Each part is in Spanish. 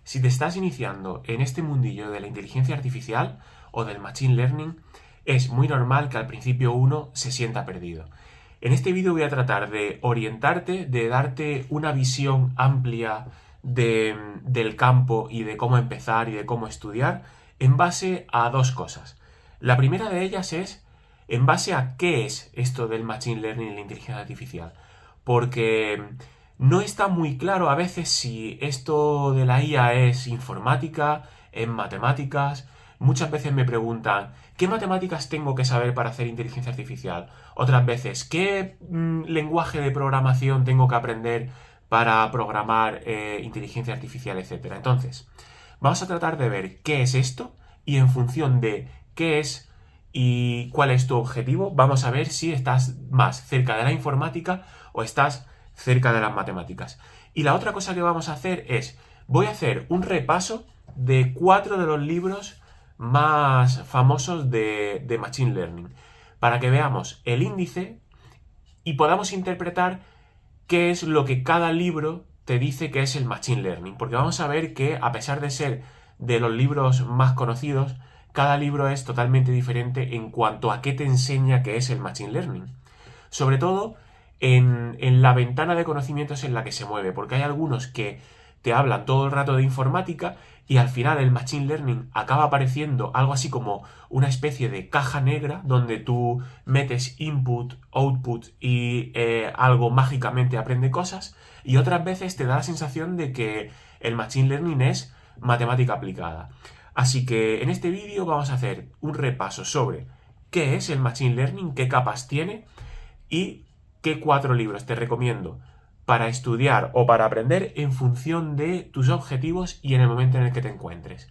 Si te estás iniciando en este mundillo de la inteligencia artificial o del machine learning, es muy normal que al principio uno se sienta perdido. En este vídeo voy a tratar de orientarte, de darte una visión amplia del campo y de cómo empezar y de cómo estudiar en base a dos cosas. La primera de ellas es en base a qué es esto del machine learning y la inteligencia artificial. Porque no está muy claro a veces si esto de la IA es informática, en matemáticas. Muchas veces me preguntan, ¿qué matemáticas tengo que saber para hacer inteligencia artificial? Otras veces, ¿qué lenguaje de programación tengo que aprender para programar inteligencia artificial, etcétera? Entonces, vamos a tratar de ver qué es esto y en función de qué es y cuál es tu objetivo, vamos a ver si estás más cerca de la informática o estás cerca de las matemáticas. Y la otra cosa que vamos a hacer es, voy a hacer un repaso de 4 de los libros más famosos de Machine Learning, para que veamos el índice y podamos interpretar qué es lo que cada libro te dice que es el Machine Learning. Porque vamos a ver que, a pesar de ser de los libros más conocidos, cada libro es totalmente diferente en cuanto a qué te enseña que es el Machine Learning. Sobre todo en la ventana de conocimientos en la que se mueve, porque hay algunos que te hablan todo el rato de informática y al final el Machine Learning acaba apareciendo algo así como una especie de caja negra donde tú metes input, output y algo mágicamente aprende cosas, y otras veces te da la sensación de que el Machine Learning es matemática aplicada. Así que en este vídeo vamos a hacer un repaso sobre qué es el Machine Learning, qué capas tiene y qué 4 libros te recomiendo para estudiar o para aprender en función de tus objetivos y en el momento en el que te encuentres.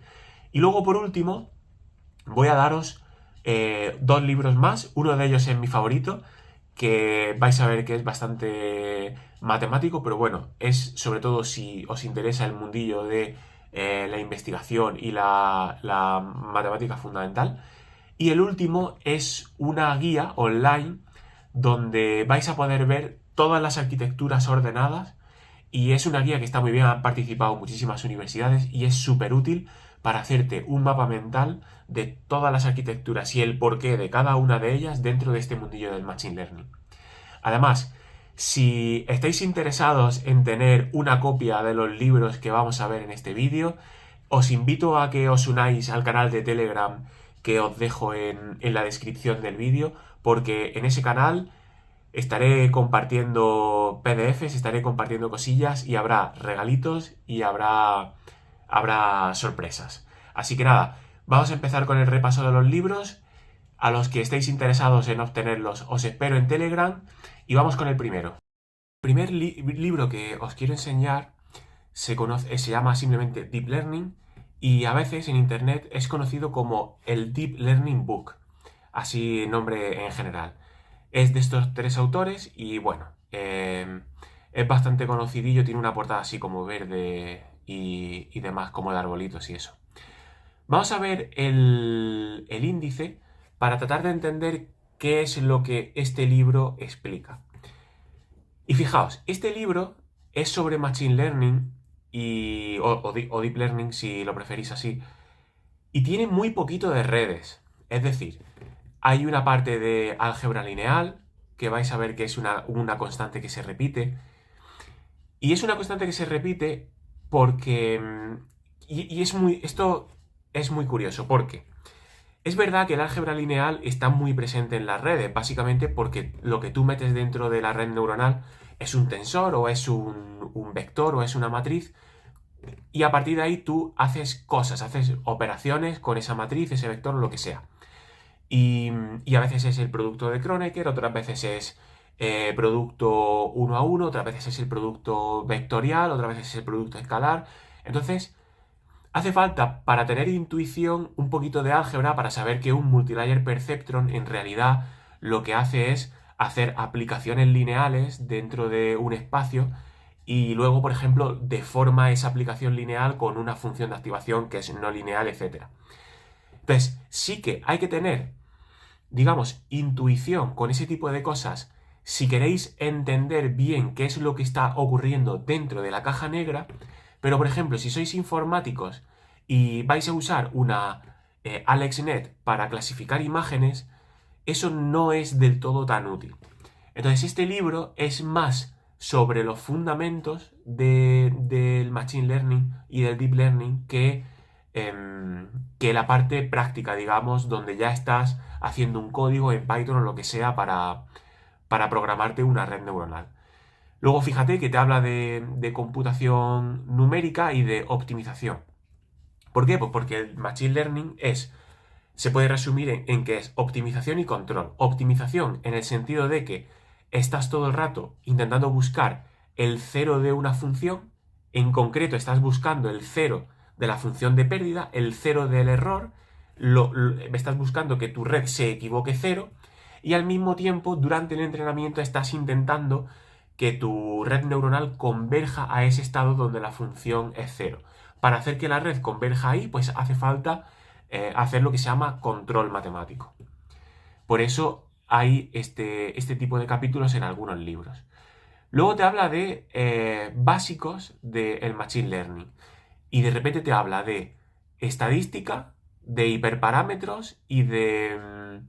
Y luego, por último, voy a daros 2 libros más. Uno de ellos es mi favorito, que vais a ver que es bastante matemático, pero bueno, es sobre todo si os interesa el mundillo de la investigación y la matemática fundamental. Y el último es una guía online donde vais a poder ver todas las arquitecturas ordenadas, y es una guía que está muy bien, han participado muchísimas universidades y es súper útil para hacerte un mapa mental de todas las arquitecturas y el porqué de cada una de ellas dentro de este mundillo del Machine Learning. Además, si estáis interesados en tener una copia de los libros que vamos a ver en este vídeo, os invito a que os unáis al canal de Telegram que os dejo en la descripción del vídeo, porque en ese canal estaré compartiendo PDFs, estaré compartiendo cosillas y habrá regalitos y habrá sorpresas. Así que nada, vamos a empezar con el repaso de los libros. A los que estéis interesados en obtenerlos, os espero en Telegram y vamos con el primero. El primer libro que os quiero enseñar se llama simplemente Deep Learning, y a veces en internet es conocido como el Deep Learning Book, así nombre en general. Es de estos 3 autores y bueno, es bastante conocidillo, tiene una portada así como verde y demás, como de arbolitos y eso. Vamos a ver el índice para tratar de entender qué es lo que este libro explica. Y fijaos, este libro es sobre Machine Learning o Deep Learning, si lo preferís así, y tiene muy poquito de redes. Es decir, hay una parte de álgebra lineal, que vais a ver que es una constante que se repite, y es una constante que se repite porque... esto es muy curioso, porque es verdad que el álgebra lineal está muy presente en las redes, básicamente porque lo que tú metes dentro de la red neuronal es un tensor o es un vector o es una matriz, y a partir de ahí tú haces cosas, haces operaciones con esa matriz, ese vector o lo que sea. Y a veces es el producto de Kronecker, otras veces es producto 1 a 1, otras veces es el producto vectorial, otras veces es el producto escalar. Entonces, hace falta, para tener intuición, un poquito de álgebra para saber que un multilayer perceptron en realidad lo que hace es hacer aplicaciones lineales dentro de un espacio y luego, por ejemplo, deforma esa aplicación lineal con una función de activación que es no lineal, etc. Entonces, sí que hay que tener, digamos, intuición con ese tipo de cosas si queréis entender bien qué es lo que está ocurriendo dentro de la caja negra, Pero, por ejemplo, si sois informáticos y vais a usar una AlexNet para clasificar imágenes, eso no es del todo tan útil. Entonces, este libro es más sobre los fundamentos del Machine Learning y del Deep Learning que la parte práctica, digamos, donde ya estás haciendo un código en Python o lo que sea para programarte una red neuronal. Luego fíjate que te habla de computación numérica y de optimización. ¿Por qué? Pues porque el Machine Learning se puede resumir en que es optimización y control. Optimización en el sentido de que estás todo el rato intentando buscar el cero de una función, en concreto estás buscando el cero de la función de pérdida, el cero del error, estás buscando que tu red se equivoque cero y al mismo tiempo durante el entrenamiento estás intentando que tu red neuronal converja a ese estado donde la función es cero. Para hacer que la red converja ahí, pues hace falta hacer lo que se llama control matemático. Por eso hay este tipo de capítulos en algunos libros. Luego te habla de básicos del Machine Learning. Y de repente te habla de estadística, de hiperparámetros y de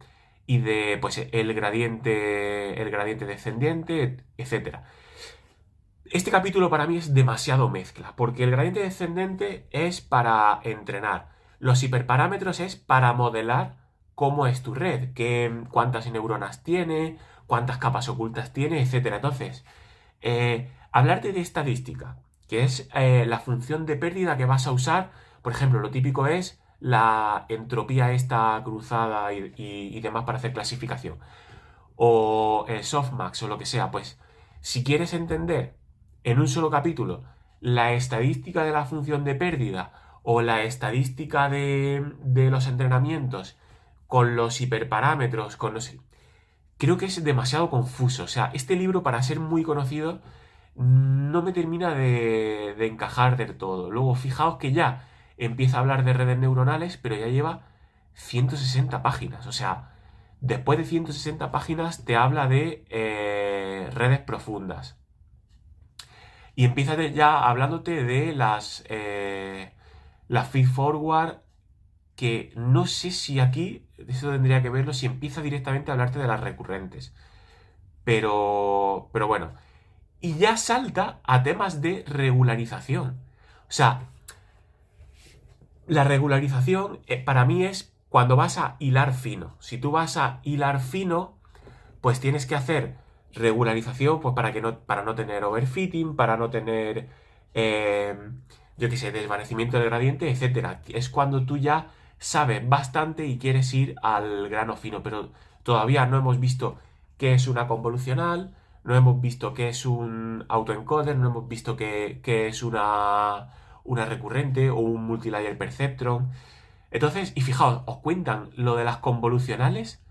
pues, el gradiente descendiente, etc. Este capítulo para mí es demasiado mezcla, porque el gradiente descendente es para entrenar, los hiperparámetros es para modelar cómo es tu red, cuántas neuronas tiene, cuántas capas ocultas tiene, etc. Entonces, hablarte de estadística, que es la función de pérdida que vas a usar, por ejemplo, lo típico es la entropía esta cruzada y demás para hacer clasificación, o el softmax o lo que sea, pues si quieres entender en un solo capítulo la estadística de la función de pérdida o la estadística de los entrenamientos con los hiperparámetros, creo que es demasiado confuso. O sea, este libro, para ser muy conocido, no me termina de encajar del todo. Luego, fijaos que ya empieza a hablar de redes neuronales, pero ya lleva 160 páginas. O sea, después de 160 páginas te habla de redes profundas. Y empieza ya hablándote de las feedforward, que no sé si aquí, eso tendría que verlo, si empieza directamente a hablarte de las recurrentes. Pero bueno. Y ya salta a temas de regularización. O sea, la regularización para mí es cuando vas a hilar fino. Si tú vas a hilar fino, pues tienes que hacer regularización pues para no tener overfitting, para no tener, yo qué sé, desvanecimiento del gradiente, etc. Es cuando tú ya sabes bastante y quieres ir al grano fino, pero todavía no hemos visto qué es una convolucional, no hemos visto qué es un autoencoder, no hemos visto qué es una recurrente o un multilayer perceptron. Entonces, y fijaos, os cuentan lo de las convolucionales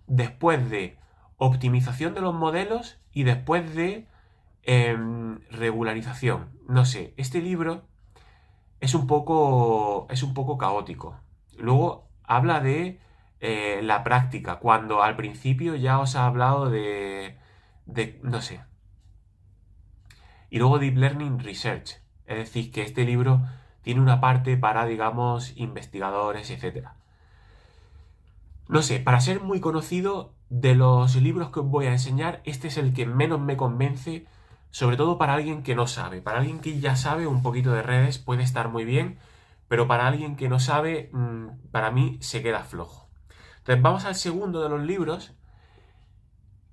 después de optimización de los modelos y después de regularización. No sé, este libro es un poco caótico. Luego habla de la práctica, cuando al principio ya os ha hablado de no sé. Y luego Deep Learning Research. Es decir, que este libro tiene una parte para, digamos, investigadores, etc. No sé, para ser muy conocido, de los libros que os voy a enseñar, este es el que menos me convence, sobre todo para alguien que no sabe. Para alguien que ya sabe un poquito de redes puede estar muy bien, pero para alguien que no sabe, para mí se queda flojo. Entonces vamos al segundo de los libros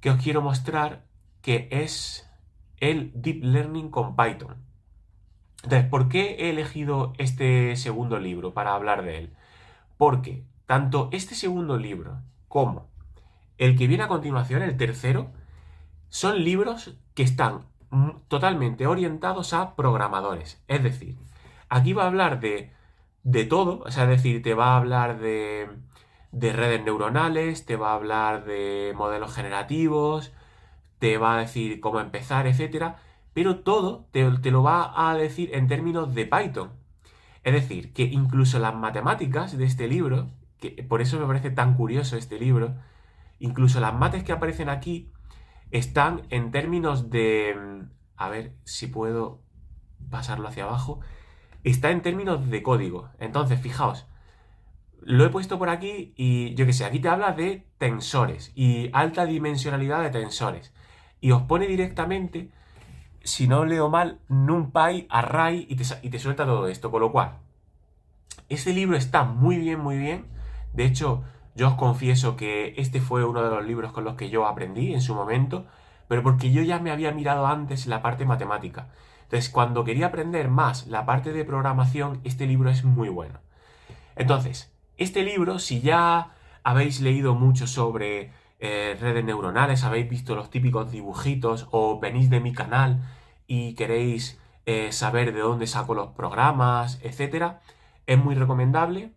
que os quiero mostrar, que es el Deep Learning con Python. Entonces, ¿por qué he elegido este segundo libro para hablar de él? Porque tanto este segundo libro como el que viene a continuación, el tercero, son libros que están totalmente orientados a programadores. Es decir, aquí va a hablar de todo, o sea, es decir, te va a hablar de redes neuronales, te va a hablar de modelos generativos, te va a decir cómo empezar, etcétera, pero todo te lo va a decir en términos de Python. Es decir, que incluso las matemáticas de este libro, que por eso me parece tan curioso este libro, incluso las mates que aparecen aquí están en términos de... A ver si puedo pasarlo hacia abajo, está en términos de código. Entonces, fijaos, lo he puesto por aquí y yo qué sé, aquí te habla de tensores y alta dimensionalidad de tensores. Y os pone directamente, si no leo mal, NumPy, Array y te suelta todo esto. Con lo cual, este libro está muy bien, muy bien. De hecho, yo os confieso que este fue uno de los libros con los que yo aprendí en su momento, pero porque yo ya me había mirado antes la parte matemática. Entonces, cuando quería aprender más la parte de programación, este libro es muy bueno. Entonces, este libro, si ya habéis leído mucho sobre redes neuronales, habéis visto los típicos dibujitos o venís de mi canal y queréis saber de dónde saco los programas, etcétera, es muy recomendable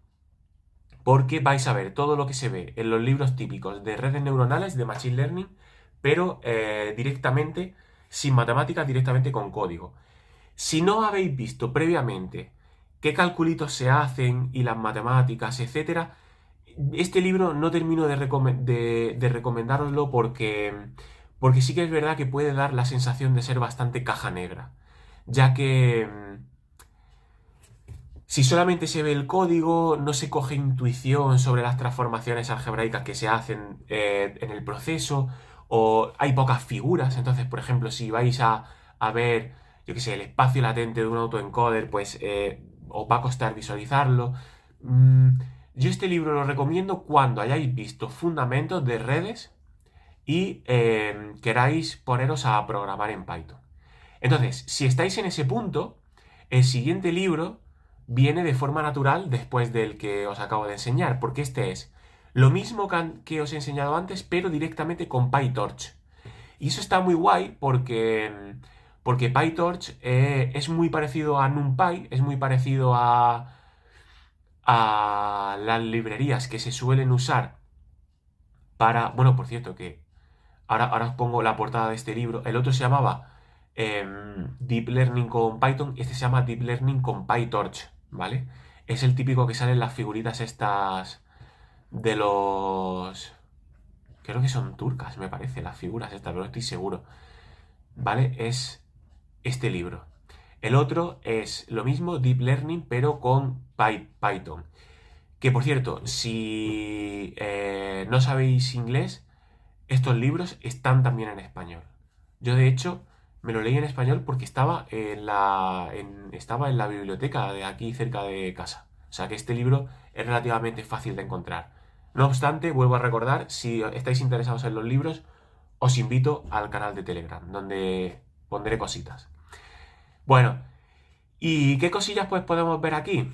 porque vais a ver todo lo que se ve en los libros típicos de redes neuronales, de Machine Learning, pero directamente, sin matemáticas, directamente con código. Si no habéis visto previamente qué calculitos se hacen y las matemáticas, etcétera, este libro no termino de recomendároslo porque sí que es verdad que puede dar la sensación de ser bastante caja negra, ya que si solamente se ve el código, no se coge intuición sobre las transformaciones algebraicas que se hacen en el proceso, o hay pocas figuras. Entonces, por ejemplo, si vais a ver, yo qué sé, el espacio latente de un autoencoder, pues os va a costar visualizarlo. Yo este libro lo recomiendo cuando hayáis visto fundamentos de redes y queráis poneros a programar en Python. Entonces, si estáis en ese punto, el siguiente libro viene de forma natural después del que os acabo de enseñar, porque este es lo mismo que os he enseñado antes, pero directamente con PyTorch. Y eso está muy guay porque PyTorch es muy parecido a NumPy, es muy parecido a las librerías que se suelen usar para... Bueno, por cierto, que ahora os pongo la portada de este libro. El otro se llamaba Deep Learning con Python, este se llama Deep Learning con PyTorch, ¿vale? Es el típico que salen las figuritas estas de los... Creo que son turcas, me parece, las figuras estas, pero no estoy seguro. ¿Vale? Es este libro. El otro es lo mismo, Deep Learning, pero con Python. Que por cierto, si no sabéis inglés, estos libros están también en español. Yo, de hecho, me lo leí en español porque estaba estaba en la biblioteca de aquí cerca de casa. O sea que este libro es relativamente fácil de encontrar. No obstante, vuelvo a recordar, si estáis interesados en los libros, os invito al canal de Telegram, donde pondré cositas. Bueno, ¿y qué cosillas pues podemos ver aquí?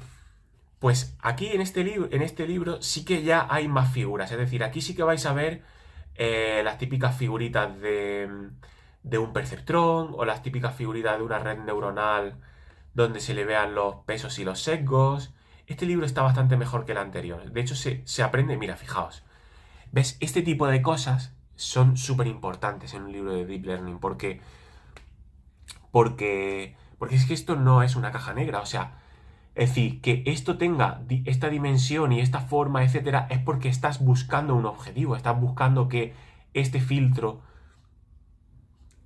Pues aquí en este libro sí que ya hay más figuras. Es decir, aquí sí que vais a ver las típicas figuritas de un perceptrón o las típicas figuritas de una red neuronal donde se le vean los pesos y los sesgos. Este libro está bastante mejor que el anterior. De hecho, se aprende, mira, fijaos. ¿Ves? Este tipo de cosas son súper importantes en un libro de Deep Learning porque es que esto no es una caja negra. O sea, es decir, que esto tenga esta dimensión y esta forma, etcétera, es porque estás buscando un objetivo, estás buscando que este filtro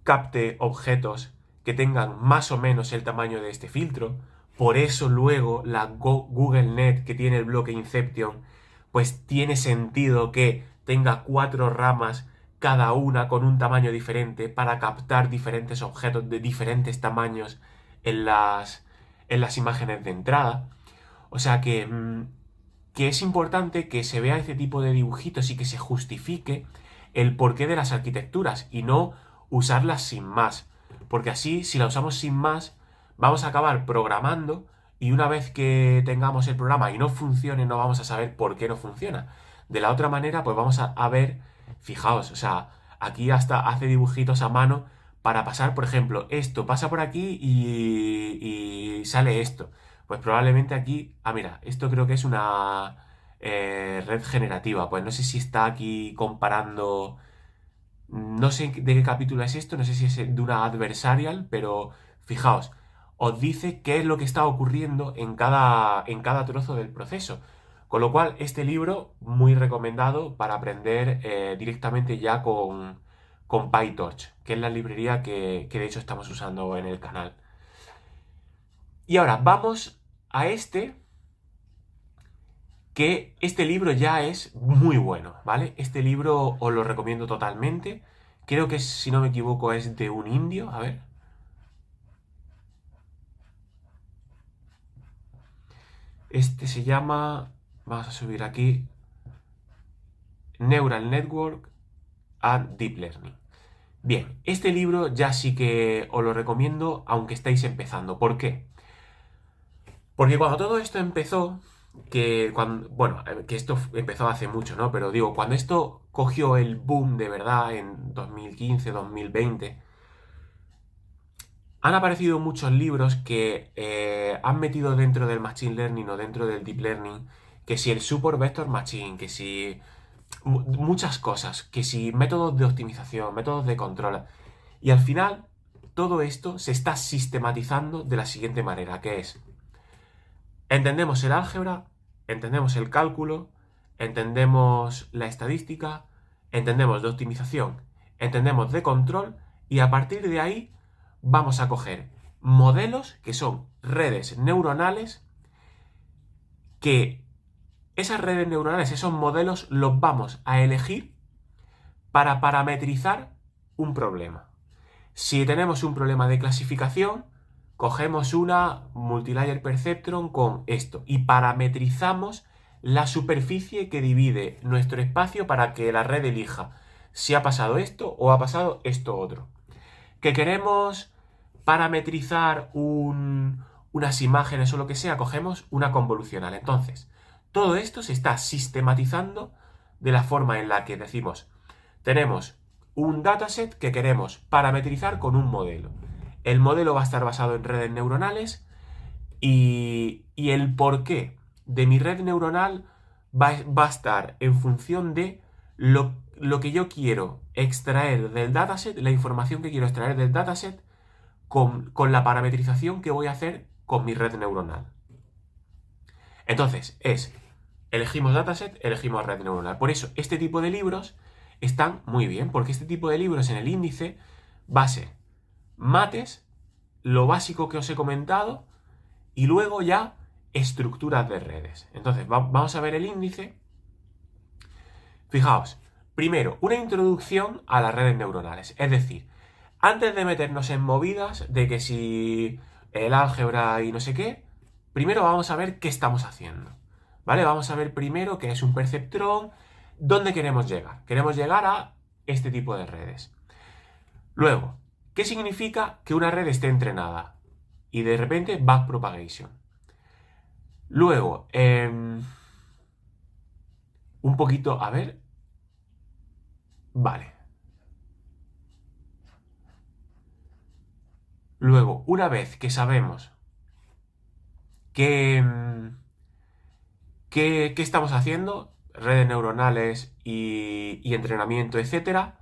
capte objetos que tengan más o menos el tamaño de este filtro. Por eso luego la GoogleNet, que tiene el bloque Inception, pues tiene sentido que tenga 4 ramas, cada una con un tamaño diferente, para captar diferentes objetos de diferentes tamaños en las imágenes de entrada. O sea que es importante que se vea este tipo de dibujitos y que se justifique el porqué de las arquitecturas y no usarlas sin más. Porque así, si la usamos sin más, vamos a acabar programando y una vez que tengamos el programa y no funcione, no vamos a saber por qué no funciona. De la otra manera, pues vamos a ver, fijaos, o sea, aquí hasta hace dibujitos a mano para pasar, por ejemplo, esto pasa por aquí y sale esto. Pues probablemente aquí, mira, esto creo que es una red generativa. Pues no sé si está aquí comparando, no sé de qué capítulo es esto, no sé si es de una adversarial, pero fijaos, os dice qué es lo que está ocurriendo en cada trozo del proceso. Con lo cual, este libro, muy recomendado para aprender directamente ya con PyTorch, que es la librería que de hecho estamos usando en el canal. Y ahora vamos a que este libro ya es muy bueno, ¿vale? Este libro os lo recomiendo totalmente. Creo que, si no me equivoco, es de un indio. A ver. Este se llama... Vamos a subir aquí. Neural Network and Deep Learning. Bien, este libro ya sí que os lo recomiendo, aunque estáis empezando. ¿Por qué? Porque cuando todo esto empezó, que esto empezó hace mucho, ¿no? Pero digo, cuando esto cogió el boom de verdad en 2015, 2020, han aparecido muchos libros que han metido dentro del Machine Learning o dentro del Deep Learning, que si el Support Vector Machine, que si muchas cosas, que si métodos de optimización, métodos de control. Y al final, todo esto se está sistematizando de la siguiente manera, que es, entendemos el álgebra, entendemos el cálculo, entendemos la estadística, entendemos de optimización, entendemos de control, y a partir de ahí vamos a coger modelos que son redes neuronales, que esas redes neuronales, esos modelos, los vamos a elegir para parametrizar un problema. Si tenemos un problema de clasificación, cogemos una multilayer perceptron con esto y parametrizamos la superficie que divide nuestro espacio para que la red elija si ha pasado esto o ha pasado esto otro. Que queremos parametrizar unas imágenes o lo que sea, cogemos una convolucional. Entonces, todo esto se está sistematizando de la forma en la que decimos, tenemos un dataset que queremos parametrizar con un modelo. El modelo va a estar basado en redes neuronales y el porqué de mi red neuronal va a estar en función de lo que yo quiero extraer del dataset, la información que quiero extraer del dataset con la parametrización que voy a hacer con mi red neuronal. Entonces, elegimos dataset, elegimos red neuronal. Por eso, este tipo de libros están muy bien, porque este tipo de libros en el índice va a ser mates, lo básico que os he comentado, y luego ya estructuras de redes. Entonces, vamos a ver el índice. Fijaos, primero, una introducción a las redes neuronales. Es decir, antes de meternos en movidas de que si el álgebra y no sé qué, primero vamos a ver qué estamos haciendo. ¿Vale? Vamos a ver primero qué es un perceptrón, dónde queremos llegar. Queremos llegar a este tipo de redes. Luego, ¿qué significa que una red esté entrenada? Y de repente, backpropagation. Luego, un poquito, a ver. Vale. Luego, una vez que sabemos qué estamos haciendo, redes neuronales y entrenamiento, etcétera,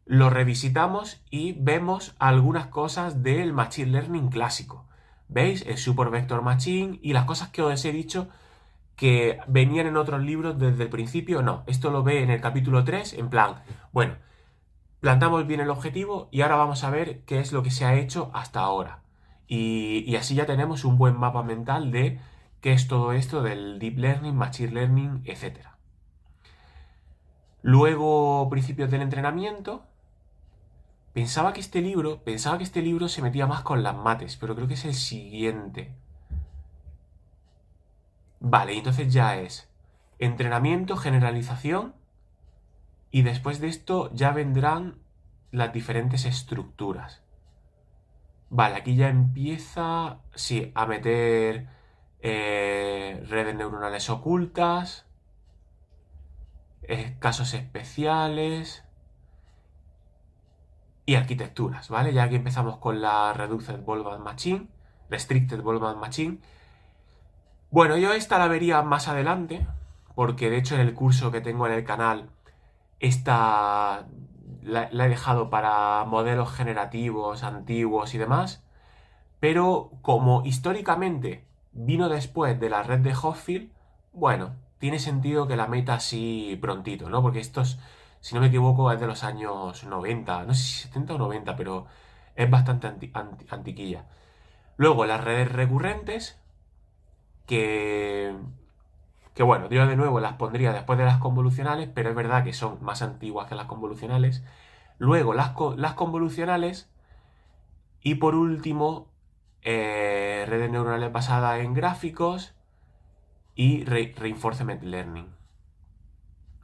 lo revisitamos y vemos algunas cosas del Machine Learning clásico. ¿Veis? El Support Vector Machine y las cosas que os he dicho que venían en otros libros desde el principio. No, esto lo ve en el capítulo 3, en plan, bueno, plantamos bien el objetivo y ahora vamos a ver qué es lo que se ha hecho hasta ahora. Y así ya tenemos un buen mapa mental de qué es todo esto del Deep Learning, Machine Learning, etc. Luego, principios del entrenamiento. Pensaba que este libro se metía más con las mates, pero creo que es el siguiente. Vale, entonces ya es entrenamiento, generalización, y después de esto ya vendrán las diferentes estructuras. Vale, aquí ya empieza, sí, a meter redes neuronales ocultas, casos especiales y arquitecturas, ¿vale? Ya aquí empezamos con la Reduced Boltzmann Machine, Restricted Boltzmann Machine. Bueno, yo esta la vería más adelante, porque de hecho en el curso que tengo en el canal, esta la he dejado para modelos generativos, antiguos y demás, pero como históricamente vino después de la red de Hopfield, bueno, tiene sentido que la meta así prontito, ¿no? Porque estos, si no me equivoco, es de los años 90, no sé si 70 o 90, pero es bastante antiquilla. Luego las redes recurrentes, que bueno, yo de nuevo las pondría después de las convolucionales, pero es verdad que son más antiguas que las convolucionales. Luego las convolucionales y por último redes neuronales basadas en gráficos y Reinforcement Learning.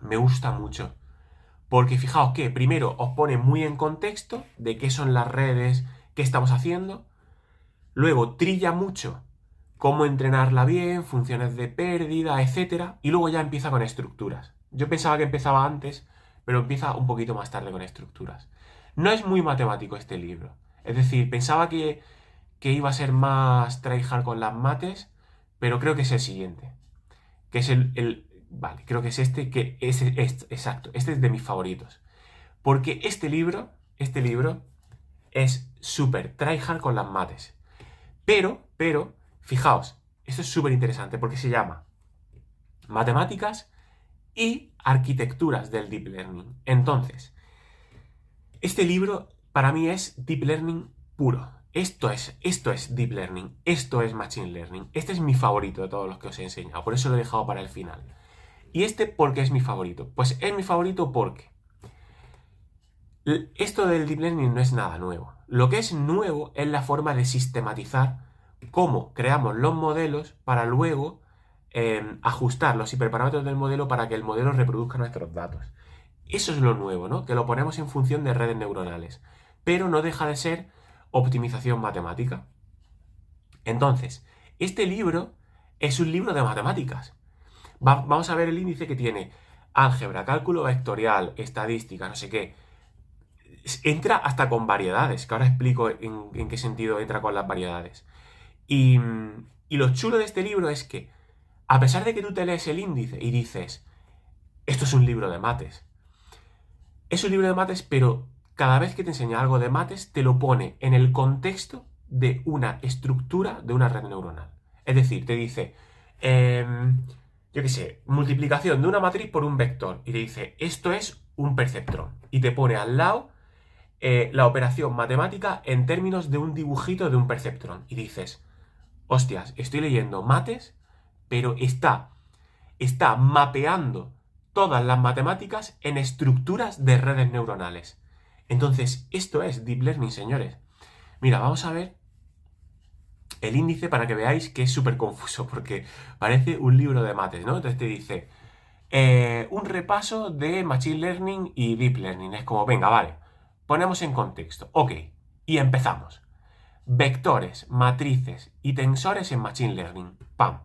Me gusta mucho. Porque fijaos que primero os pone muy en contexto de qué son las redes, qué estamos haciendo. Luego trilla mucho cómo entrenarla bien, funciones de pérdida, etc. Y luego ya empieza con estructuras. Yo pensaba que empezaba antes, pero empieza un poquito más tarde con estructuras. No es muy matemático este libro. Es decir, pensaba que iba a ser más tryhard con las mates, pero creo que es el siguiente. Que es vale, creo que es este, exacto, este es de mis favoritos. Porque este libro es súper tryhard con las mates. Pero, fijaos, esto es súper interesante porque se llama Matemáticas y Arquitecturas del Deep Learning. Entonces, este libro para mí es Deep Learning puro. Esto es Deep Learning, esto es Machine Learning. Este es mi favorito de todos los que os he enseñado, por eso lo he dejado para el final. ¿Y este por qué es mi favorito? Pues es mi favorito porque esto del Deep Learning no es nada nuevo. Lo que es nuevo es la forma de sistematizar cómo creamos los modelos para luego ajustar los hiperparámetros del modelo para que el modelo reproduzca nuestros datos. Eso es lo nuevo, ¿no? Que lo ponemos en función de redes neuronales. Pero no deja de ser optimización matemática. Entonces, este libro es un libro de matemáticas. Vamos a ver el índice que tiene álgebra, cálculo vectorial, estadística, no sé qué. Entra hasta con variedades, que ahora explico en qué sentido entra con las variedades. Y lo chulo de este libro es que, a pesar de que tú te lees el índice y dices, esto es un libro de mates, es un libro de mates, pero cada vez que te enseña algo de mates, te lo pone en el contexto de una estructura de una red neuronal. Es decir, te dice, yo qué sé, multiplicación de una matriz por un vector. Y te dice, esto es un perceptrón. Y te pone al lado la operación matemática en términos de un dibujito de un perceptrón. Y dices, hostias, estoy leyendo mates, pero está mapeando todas las matemáticas en estructuras de redes neuronales. Entonces, esto es Deep Learning, señores. Mira, vamos a ver el índice para que veáis que es súper confuso, porque parece un libro de mates, ¿no? Entonces te dice, un repaso de Machine Learning y Deep Learning. Es como, venga, vale, ponemos en contexto. Ok, y empezamos. Vectores, matrices y tensores en Machine Learning. ¡Pam!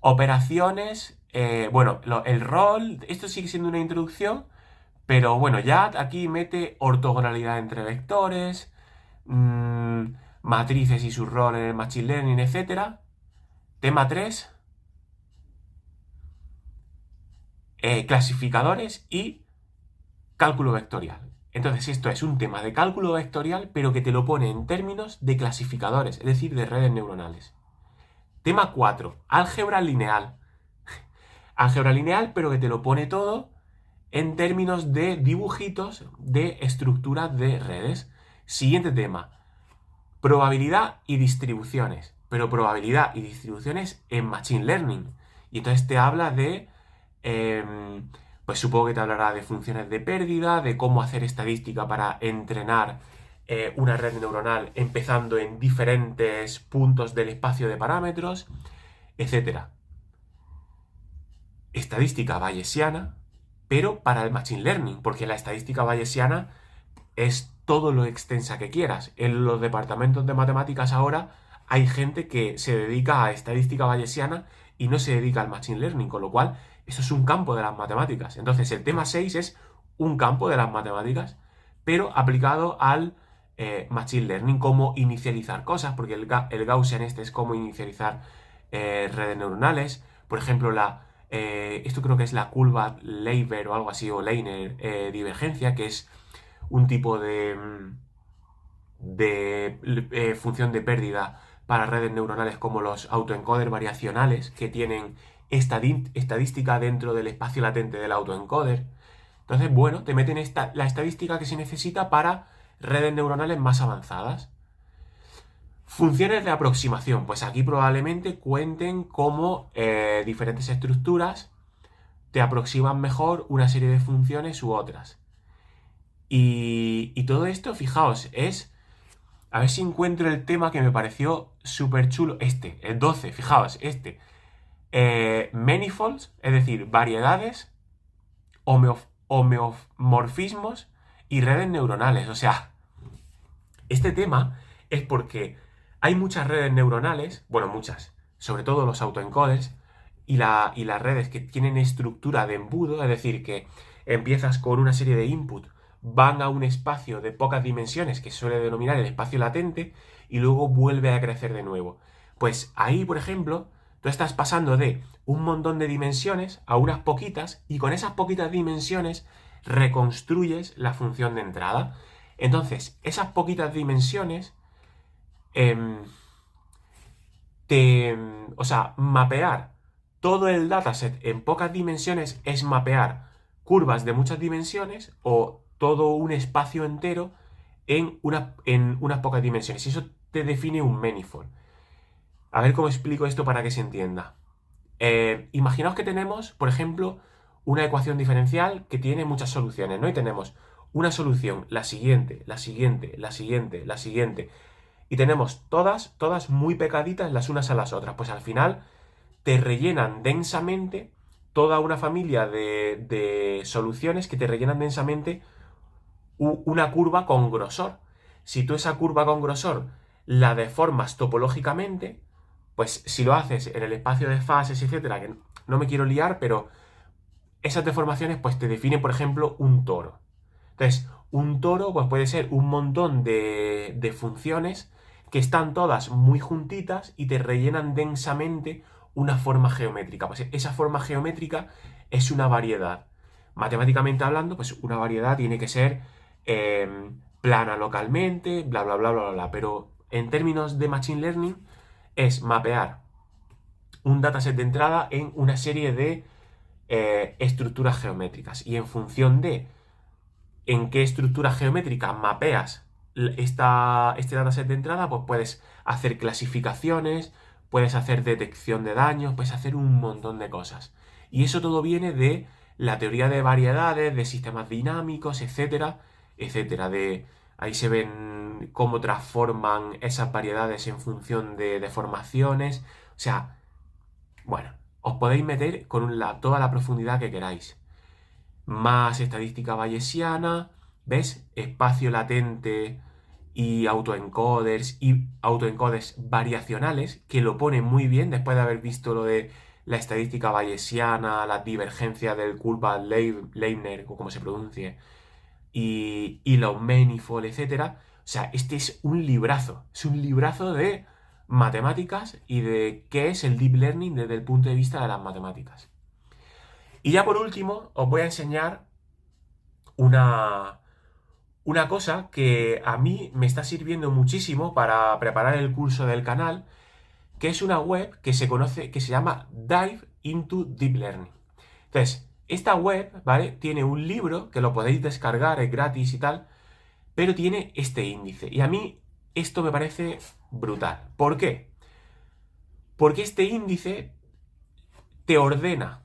Operaciones, bueno, el rol, esto sigue siendo una introducción, pero bueno, ya aquí mete ortogonalidad entre vectores, matrices y su rol en el Machine Learning, etc. Tema 3, clasificadores y cálculo vectorial. Entonces esto es un tema de cálculo vectorial, pero que te lo pone en términos de clasificadores, es decir, de redes neuronales. Tema 4, álgebra lineal. Álgebra lineal, pero que te lo pone todo en términos de dibujitos de estructuras de redes. Siguiente tema, probabilidad y distribuciones. Pero probabilidad y distribuciones en Machine Learning. Y entonces te habla de, pues supongo que te hablará de funciones de pérdida, de cómo hacer estadística para entrenar una red neuronal empezando en diferentes puntos del espacio de parámetros, etc. Estadística bayesiana, pero para el Machine Learning, porque la estadística bayesiana es todo lo extensa que quieras. En los departamentos de matemáticas ahora hay gente que se dedica a estadística bayesiana y no se dedica al Machine Learning, con lo cual eso es un campo de las matemáticas. Entonces el tema 6 es un campo de las matemáticas, pero aplicado al Machine Learning, cómo inicializar cosas, porque el Gaussian este es cómo inicializar redes neuronales. Por ejemplo, esto creo que es la curva Leiber o algo así, o Leiner divergencia, que es un tipo de función de pérdida para redes neuronales como los autoencoder variacionales, que tienen estadística dentro del espacio latente del autoencoder. Entonces, bueno, te meten la estadística que se necesita para redes neuronales más avanzadas. Funciones de aproximación. Pues aquí probablemente cuenten cómo diferentes estructuras te aproximan mejor una serie de funciones u otras. Y todo esto, fijaos, es... A ver si encuentro el tema que me pareció súper chulo. El 12, fijaos, manifolds, es decir, variedades, homeomorfismos y redes neuronales. O sea, este tema es porque hay muchas redes neuronales, bueno, muchas, sobre todo los autoencoders, y las redes que tienen estructura de embudo, es decir, que empiezas con una serie de input, van a un espacio de pocas dimensiones que se suele denominar el espacio latente y luego vuelve a crecer de nuevo. Pues ahí, por ejemplo, tú estás pasando de un montón de dimensiones a unas poquitas y con esas poquitas dimensiones reconstruyes la función de entrada. Entonces, esas poquitas dimensiones, o sea, mapear todo el dataset en pocas dimensiones es mapear curvas de muchas dimensiones o todo un espacio entero en unas pocas dimensiones. Y eso te define un manifold. A ver cómo explico esto para que se entienda. Imaginaos que tenemos, por ejemplo, una ecuación diferencial que tiene muchas soluciones, ¿no? Y tenemos una solución, la siguiente, la siguiente, la siguiente, la siguiente. Y tenemos todas muy pegaditas las unas a las otras. Pues al final te rellenan densamente toda una familia de soluciones que te rellenan densamente una curva con grosor. Si tú esa curva con grosor la deformas topológicamente, pues si lo haces en el espacio de fases, etcétera, que no me quiero liar, pero esas deformaciones pues te definen, por ejemplo, un toro. Entonces, un toro pues puede ser un montón de funciones que están todas muy juntitas y te rellenan densamente una forma geométrica. Pues esa forma geométrica es una variedad. Matemáticamente hablando, pues una variedad tiene que ser plana localmente, bla, bla, bla, bla, bla. Pero en términos de Machine Learning es mapear un dataset de entrada en una serie de estructuras geométricas. Y en función de en qué estructura geométrica mapeas este dataset de entrada, pues puedes hacer clasificaciones, puedes hacer detección de daños, puedes hacer un montón de cosas. Y eso todo viene de la teoría de variedades, de sistemas dinámicos, etcétera, etcétera. Ahí se ven cómo transforman esas variedades en función de deformaciones. O sea, bueno, os podéis meter con toda la profundidad que queráis. Más estadística bayesiana, ¿ves? Espacio latente y autoencoders variacionales, que lo pone muy bien después de haber visto lo de la estadística bayesiana, la divergencia del Kullbaum-Leibniz, o como se pronuncie, y los manifold, etcétera. O sea, este es un librazo de matemáticas y de qué es el deep learning desde el punto de vista de las matemáticas. Y ya por último, os voy a enseñar una cosa que a mí me está sirviendo muchísimo para preparar el curso del canal, que es una web que se llama Dive into Deep Learning. Entonces, esta web, ¿vale? Tiene un libro que lo podéis descargar, es gratis y tal, pero tiene este índice. Y a mí esto me parece brutal. ¿Por qué? Porque este índice te ordena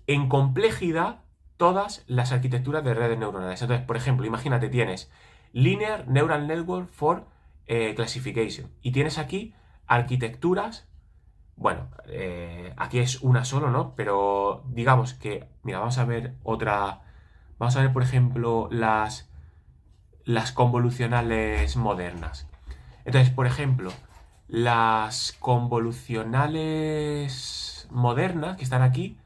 en complejidad todas las arquitecturas de redes neuronales. Entonces, por ejemplo, imagínate, tienes Linear Neural Network for Classification y tienes aquí arquitecturas, bueno, aquí es una solo, ¿no? Pero digamos que, mira, vamos a ver, por ejemplo, las convolucionales modernas. Entonces, por ejemplo, las convolucionales modernas que están aquí,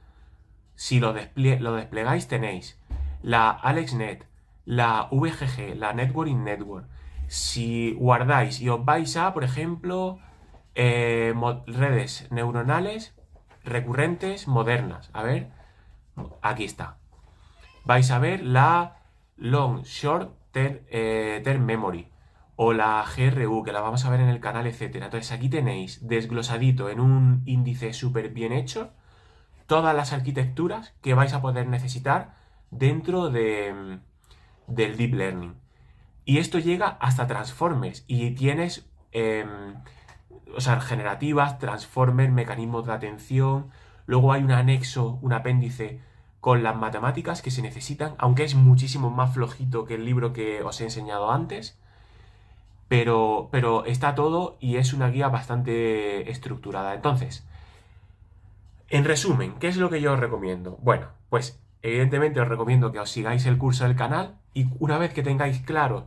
si lo desplegáis, tenéis la AlexNet, la VGG, la Networking Network. Si guardáis y os vais a, por ejemplo, redes neuronales recurrentes modernas. A ver, aquí está. Vais a ver la Long Short Term Memory o la GRU, que la vamos a ver en el canal, etcétera. Entonces aquí tenéis desglosadito en un índice súper bien hecho todas las arquitecturas que vais a poder necesitar dentro del Deep Learning. Y esto llega hasta Transformers y tienes o sea, generativas, transformers, mecanismos de atención. Luego hay un anexo, un apéndice con las matemáticas que se necesitan, aunque es muchísimo más flojito que el libro que os he enseñado antes. Pero está todo y es una guía bastante estructurada. Entonces, en resumen, ¿qué es lo que yo os recomiendo? Bueno, pues evidentemente os recomiendo que os sigáis el curso del canal y una vez que tengáis claro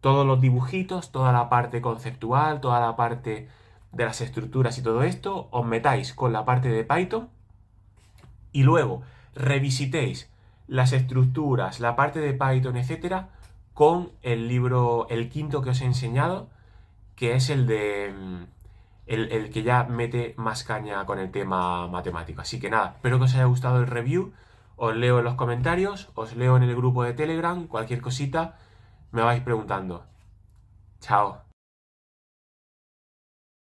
todos los dibujitos, toda la parte conceptual, toda la parte de las estructuras y todo esto, os metáis con la parte de Python y luego revisitéis las estructuras, la parte de Python, etcétera, con el libro, el quinto que os he enseñado, que es el de el que ya mete más caña con el tema matemático. Así que nada, espero que os haya gustado el review. Os leo en los comentarios, os leo en el grupo de Telegram, cualquier cosita me vais preguntando. Chao.